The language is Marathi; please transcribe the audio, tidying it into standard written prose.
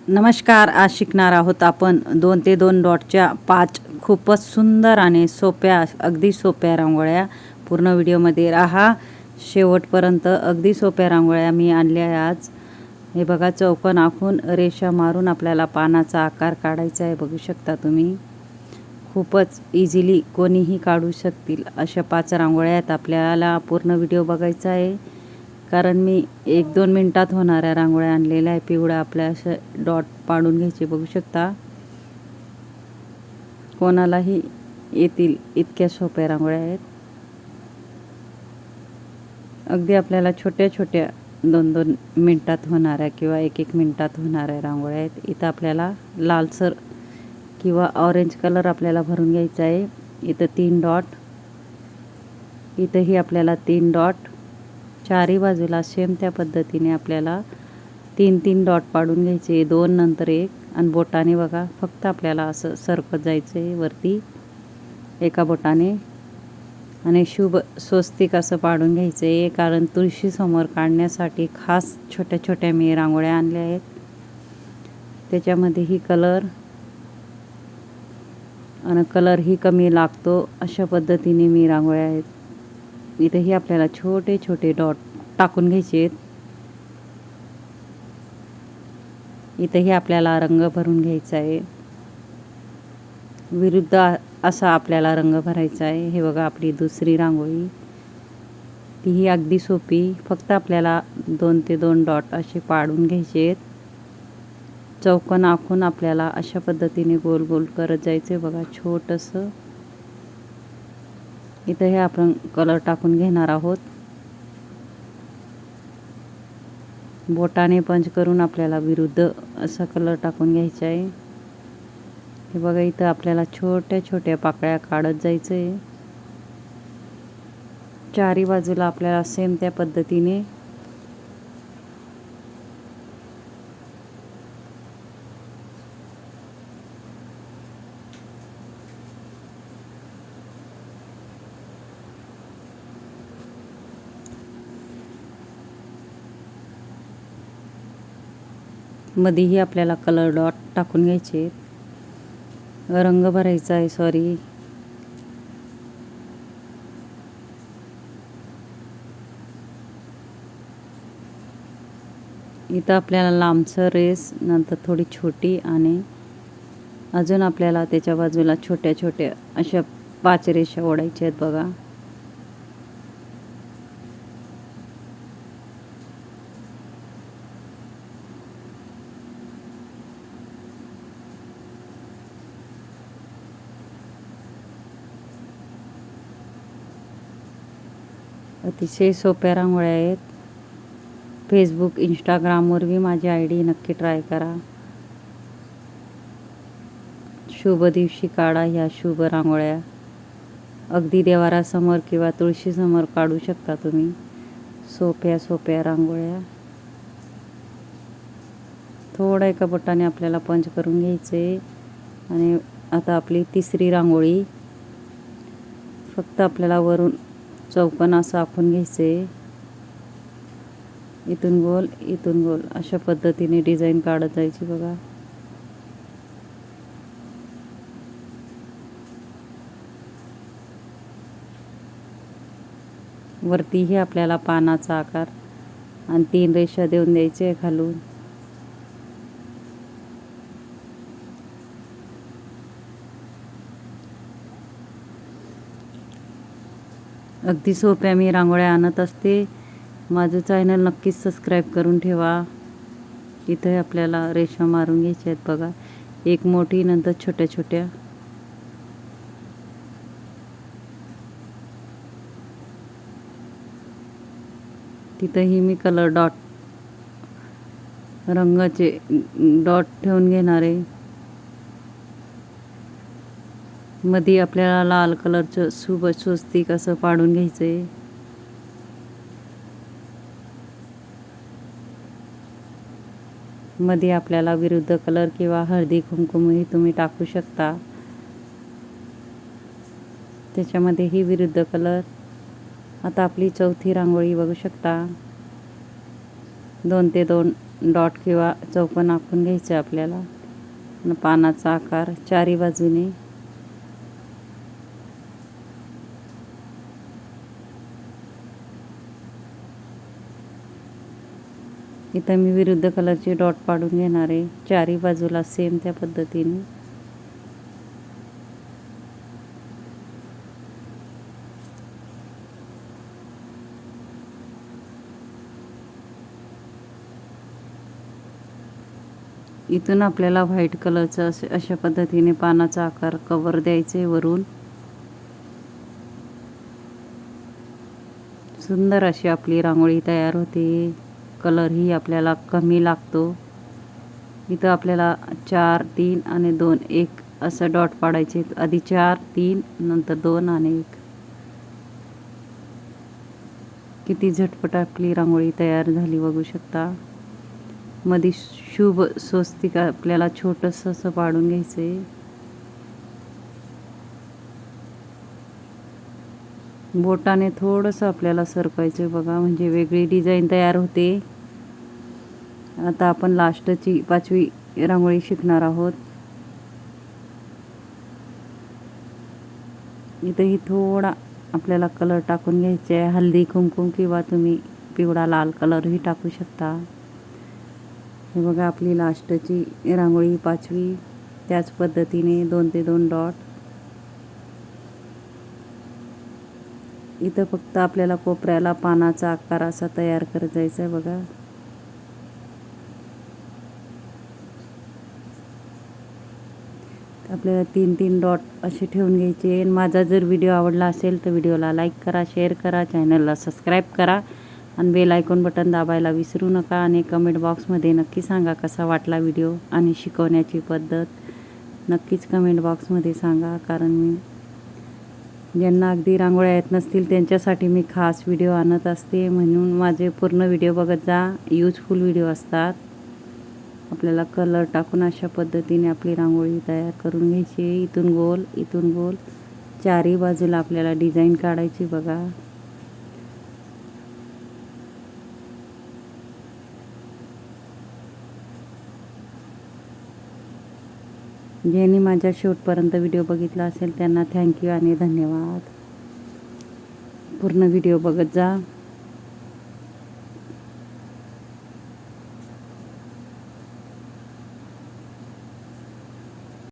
नमस्कार. आज शिकणार आहोत आपण 2 ते 2 डॉटच्या 5 खूपच सुंदर आणि सोप्या, अगदी सोप्या रांगोळ्या. पूर्ण व्हिडिओमध्ये राहा शेवटपर्यंत. अगदी सोप्या रांगोळ्या मी आणल्या आहे आज. हे बघा, चौकोन आखून रेषा मारून आपल्याला पानाचा आकार काढायचा आहे. बघू शकता तुम्ही. खूपच इझिली कोणीही काढू शकतील अशा 5 रांगोळ्या आहेत. आपल्याला पूर्ण व्हिडिओ बघायचा आहे, कारण मी 1-2 मिनटात होणाऱ्या रांगोळ्या आणलेल्या आहे. पिवळ्या आपल्या असे डॉट पाडून घ्यायचे. बघू शकता, कोणालाही येतील इतक्या सोप्या रांगोळ्या आहेत. अगदी आपल्याला छोट्या छोट्या 2-2 मिनटात होणाऱ्या किंवा 1-1 मिनटात होणाऱ्या रांगोळ्या आहेत. इथं आपल्याला लालसर किंवा ऑरेंज कलर आपल्याला भरून घ्यायचा आहे. इथं 3 डॉट, इथंही आपल्याला 3 डॉट. चारही बाजूला सेम त्या पद्धतीने आपल्याला 3-3 डॉट पाडून घ्यायचे. 2 नंतर 1 आणि बोटाने बघा, फक्त आपल्याला असं सरकत जायचं आहे वरती एका बोटाने. आणि शुभ स्वस्तिक असं पाडून घ्यायचं आहे, कारण तुळशीसमोर काढण्यासाठी खास छोट्या छोट्या मी रांगोळ्या आणल्या आहेत. त्याच्यामध्येही कलर आणि कलरही कमी लागतो अशा पद्धतीने मी रांगोळ्या आहेत. इथेही आपल्याला छोटे छोटे डॉट टाकून घ्यायचे आहेत. इथेही आपल्याला रंग भरून घ्यायचा आहे. विरुद्ध असा आपल्याला रंग भरायचा आहे. हे बघा, आपली दुसरी रांगोळी. तीही अगदी सोपी. फक्त आपल्याला 2 ते 2 डॉट असे पाडून घ्यायचे आहेत. चौकोन आखून आपल्याला अशा पद्धतीने गोल गोल करत जायचे. बघा, छोटंसं. इथं हे आपण कलर टाकून घेणार आहोत. बोटाने पंच करून आपल्याला विरुद्ध असा कलर टाकून घ्यायचा आहे. हे बघा, इथं आपल्याला छोट्या छोट्या पाकळ्या काढत जायचं आहे. चारी बाजूला आपल्याला सेम त्या पद्धतीने मध्येही आपल्याला कलर डॉट टाकून घ्यायचे. रंग भरायचा आहे. सॉरी, इथं आपल्याला लांबसर रेस, नंतर थोडी छोटी, आणि अजून आपल्याला त्याच्या बाजूला छोट्या छोट्या अशा 5 रेषा ओढायच्या आहेत. बघा, अतिशय सोप्या रांगोळ्या आहेत. फेसबुक, इंस्टाग्रामवरही माझी ID नक्की ट्राय करा. शुभ दिवशी काढा ह्या शुभ रांगोळ्या. अगदी देवारासमोर किंवा तुळशीसमोर काढू शकता तुम्ही सोप्या सोप्या रांगोळ्या. थोडा एका बोटाने आपल्याला पंच करून घ्यायचे. आणि आता आपली तिसरी रांगोळी. फक्त आपल्याला वरून चौकोन असं आखून घ्यायचे. इथून गोल, इथून गोल अशा पद्धतीने डिझाईन काढत जायची. बघा, वरतीही आपल्याला पानाचा आकार आणि 3 रेषा देऊन द्यायचे खालून. अगदी सोप्या मी रांगोळ्या आणत असते. माझं चॅनल नक्कीच सबस्क्राईब करून ठेवा. इथे आपल्याला रेषा मारून घ्यायच्या आहेत. बघा, एक मोठी, नंतर छोट्या छोट्या. तिथंही मी कलर डॉट, रंगाचे डॉट ठेवून घेणार आहे. मध्ये आपल्याला लाल कलरचं शुभ स्वस्तिक असं पाडून घ्यायचं आहे. मध्ये आपल्याला विरुद्ध कलर किंवा हळदी कुंकुमही तुम्ही टाकू शकता. त्याच्यामध्येही विरुद्ध कलर. आता आपली चौथी रांगोळी बघू शकता. 2 ते 2 डॉट किंवा चौकोन आखून घ्यायचं आपल्याला. आणि पानाचा आकार चारी बाजूने इथं मी विरुद्ध कलरचे डॉट पाडून घेणार आहे चारी बाजूला सेम त्या पद्धतीने. इथून आपल्याला व्हाईट कलरचं अशा पद्धतीने पानाचा आकार कव्हर द्यायचे वरून. सुंदर अशी आपली रांगोळी तयार होते. कलरही आपल्याला कमी लागतो. इथं आपल्याला 4 3 आणि 2 1 असं डॉट पाडायचे. आधी 4 3 नंतर 2 आणि 1. किती झटपट आपली रांगोळी तयार झाली बघू शकता. मध्ये शुभ स्वस्तिक आपल्याला छोटंसं असं पाडून घ्यायचंय. बोटाने थोडंसं आपल्याला सरकवायचं बघा, म्हणजे वेगळी डिझाईन तयार होते. आता आपण लास्टची 5वी रांगोळी शिकणार आहोत. इथंही थोडा आपल्याला कलर टाकून घ्यायचे आहे. हळदी कुंकुम किंवा तुम्ही पिवळा लाल कलरही टाकू शकता. हे बघा आपली लास्टची रांगोळी 5वी. त्याच पद्धतीने 2 ते 2 डॉट. इथं फक्त आपल्याला कोपऱ्याला पानाचा आकार असा तयार करायचा आहे बघा. आपल्याला 3 3 डॉट असे ठेवून घ्यायचे. माझा जर व्हिडिओ आवडला असेल तर व्हिडिओला लाईक करा, शेअर करा, चॅनलला सबस्क्राईब करा आणि बेल आयकॉन बटन दाबायला विसरू नका. आणि कमेंट बॉक्समध्ये नक्की सांगा कसा वाटला व्हिडिओ आणि शिकवण्याची पद्धत. नक्कीच कमेंट बॉक्समध्ये सांगा, कारण मी ज्यांना अगदी रांगोळ्या येत नसतील त्यांच्यासाठी मी खास व्हिडिओ आणत असते. म्हणून माझे पूर्ण व्हिडिओ बघत जा, यूजफुल व्हिडिओ असतात. आपल्याला कलर टाकून अशा पद्धतीने आपली रांगोळी तयार करून घ्यायची. इथून गोल, इथून गोल, चारी बाजूला आपल्याला डिझाईन काढायची बघा. ज्यांनी माझ्या शेवटपर्यंत व्हिडिओ बघितला असेल त्यांना थँक्यू आणि धन्यवाद. पूर्ण व्हिडिओ बघत जा.